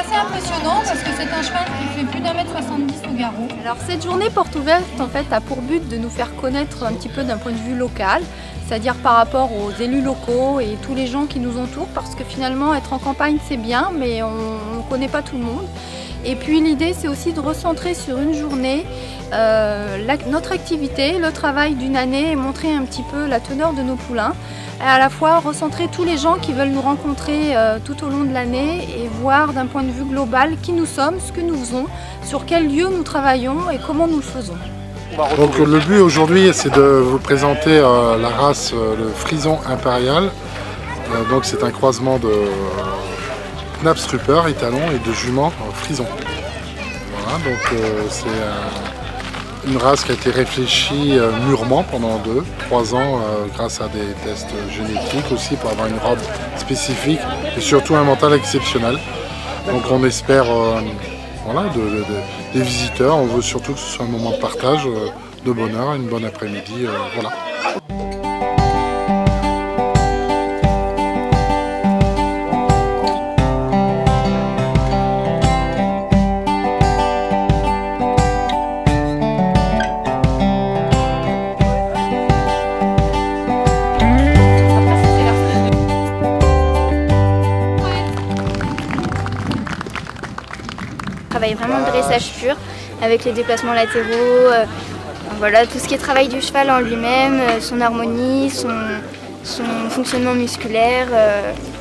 assez impressionnant parce que c'est un cheval qui fait plus d'1,70 m au garrot. Alors cette journée porte ouverte en fait a pour but de nous faire connaître un petit peu d'un point de vue local, c'est-à-dire par rapport aux élus locaux et tous les gens qui nous entourent, parce que finalement être en campagne c'est bien mais on ne connaît pas tout le monde. Et puis l'idée c'est aussi de recentrer sur une journée notre activité, le travail d'une année et montrer un petit peu la teneur de nos poulains. Et à la fois recentrer tous les gens qui veulent nous rencontrer tout au long de l'année et voir d'un point de vue global qui nous sommes, ce que nous faisons, sur quel lieu nous travaillons et comment nous le faisons. Donc le but aujourd'hui c'est de vous présenter la race le Frison impérial. Donc c'est un croisement de Knapstrupper étalon et de jument Frison. Voilà, donc c'est une race qui a été réfléchie mûrement pendant 2-3 ans grâce à des tests génétiques aussi pour avoir une robe spécifique et surtout un mental exceptionnel. Donc on espère voilà, des visiteurs, on veut surtout que ce soit un moment de partage, de bonheur, une bonne après-midi. Voilà. Travaille vraiment de dressage pur avec les déplacements latéraux, voilà, tout ce qui est travail du cheval en lui-même, son harmonie, son fonctionnement musculaire.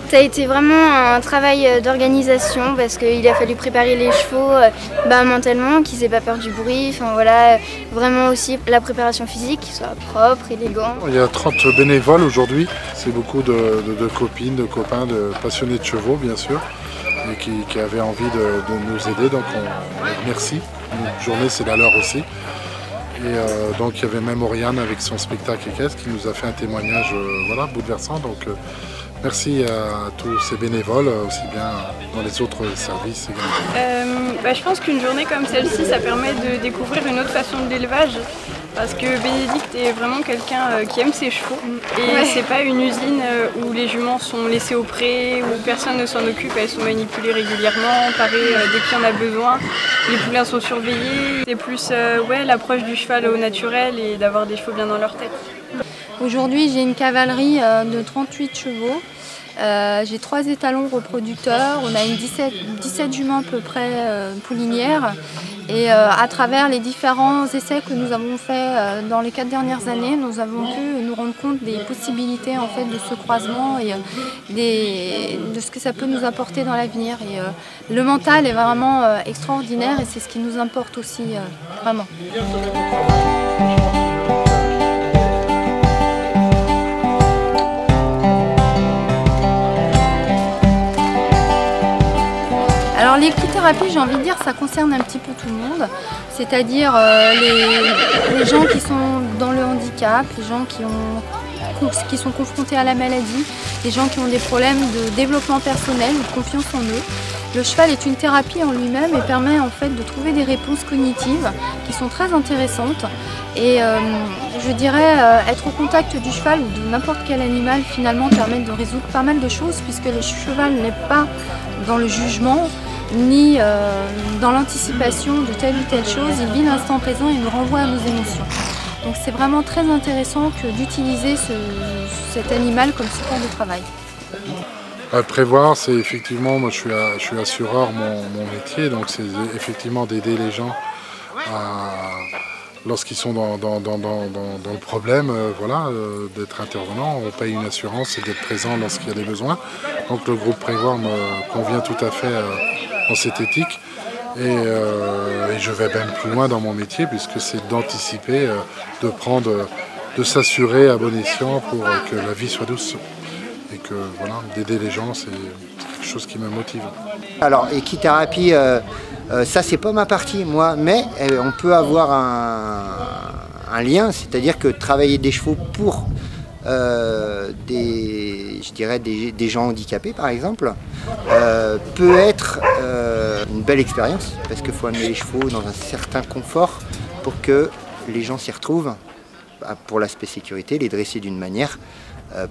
Ça a été vraiment un travail d'organisation parce qu'il a fallu préparer les chevaux mentalement, qu'ils n'aient pas peur du bruit, enfin, voilà, vraiment aussi la préparation physique, qu'ils soient propres, élégants. Il y a 30 bénévoles aujourd'hui, c'est beaucoup de copines, de copains, de passionnés de chevaux bien sûr. Et qui avaient envie de nous aider, donc on les remercie. Une journée c'est la leur aussi. Et donc il y avait même Oriane avec son spectacle équestre qui nous a fait un témoignage voilà, bouleversant. Donc merci à tous ces bénévoles, aussi bien dans les autres services également. Je pense qu'une journée comme celle-ci, ça permet de découvrir une autre façon de l'élevage. Parce que Bénédicte est vraiment quelqu'un qui aime ses chevaux et c'est pas une usine où les juments sont laissées au pré, où personne ne s'en occupe, elles sont manipulées régulièrement, pareil dès qu'il y en a besoin, les poulains sont surveillés. C'est plus l'approche du cheval au naturel et d'avoir des chevaux bien dans leur tête. Aujourd'hui j'ai une cavalerie de 38 chevaux. J'ai 3 étalons reproducteurs, on a une 17 juments à peu près poulinières et à travers les différents essais que nous avons faits dans les 4 dernières années, nous avons pu nous rendre compte des possibilités en fait, de ce croisement et de ce que ça peut nous apporter dans l'avenir. Le mental est vraiment extraordinaire et c'est ce qui nous importe aussi vraiment. Alors l'équithérapie, j'ai envie de dire, ça concerne un petit peu tout le monde, c'est-à-dire les gens qui sont dans le handicap, les gens qui sont confrontés à la maladie, les gens qui ont des problèmes de développement personnel ou de confiance en eux. Le cheval est une thérapie en lui-même et permet en fait de trouver des réponses cognitives qui sont très intéressantes. Et je dirais être au contact du cheval ou de n'importe quel animal finalement permet de résoudre pas mal de choses puisque le cheval n'est pas dans le jugement ni dans l'anticipation de telle ou telle chose, il vit l'instant présent et nous renvoie à nos émotions. Donc c'est vraiment très intéressant d'utiliser cet animal comme support de travail. Prévoir, c'est effectivement, moi je suis assureur, mon métier, donc c'est effectivement d'aider les gens lorsqu'ils sont dans le problème, voilà, d'être intervenant. On paye une assurance et d'être présent lorsqu'il y a des besoins. Donc le groupe Prévoir me convient tout à fait dans cette éthique. Et je vais même plus loin dans mon métier puisque c'est d'anticiper, de s'assurer à bon escient pour que la vie soit douce. Et que voilà, d'aider les gens, c'est quelque chose qui me motive. Alors, équithérapie, ça c'est pas ma partie, moi, mais on peut avoir un lien, c'est-à-dire que travailler des chevaux pour des gens handicapés, par exemple, peut être une belle expérience, parce qu'il faut amener les chevaux dans un certain confort pour que les gens s'y retrouvent, pour l'aspect sécurité, les dresser d'une manière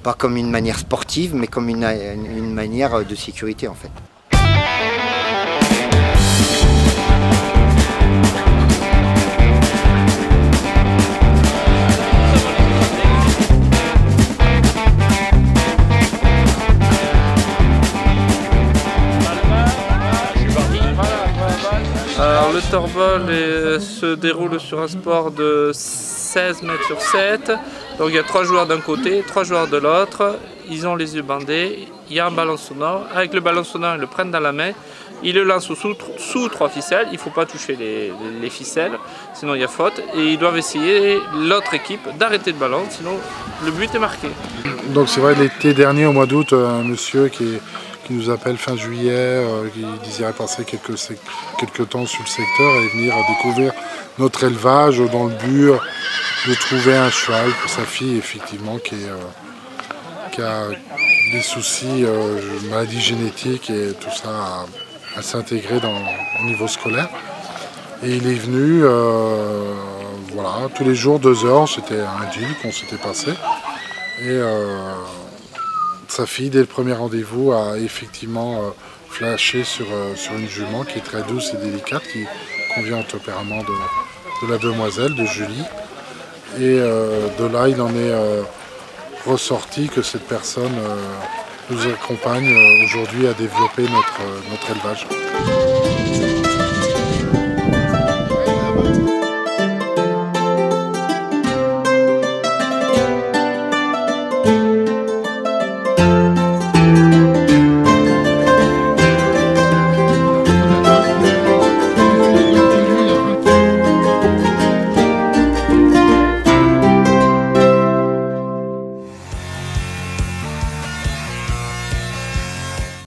pas comme une manière sportive, mais comme une manière de sécurité en fait. Alors le torbol se déroule sur un sport de 16 mètres sur 7. Donc il y a 3 joueurs d'un côté, 3 joueurs de l'autre. Ils ont les yeux bandés. Il y a un ballon sonore. Avec le ballon sonore, ils le prennent dans la main. Ils le lancent sous 3 ficelles. Il ne faut pas toucher les ficelles, sinon il y a faute. Et ils doivent essayer, l'autre équipe, d'arrêter le ballon, sinon le but est marqué. Donc c'est vrai, l'été dernier, au mois d'août, un monsieur qui nous appelle fin juillet, qui désirait passer quelques temps sur le secteur et venir découvrir notre élevage dans le but de trouver un cheval pour sa fille, effectivement, qui a des soucis, maladies génétiques et tout ça à s'intégrer au niveau scolaire. Et il est venu, voilà, tous les jours 2 heures, c'était un deal qu'on s'était passé. Et sa fille, dès le premier rendez-vous, a effectivement flashé sur une jument qui est très douce et délicate, qui convient au tempérament de la demoiselle, de Julie. Et de là, il en est ressorti que cette personne nous accompagne aujourd'hui à développer notre élevage.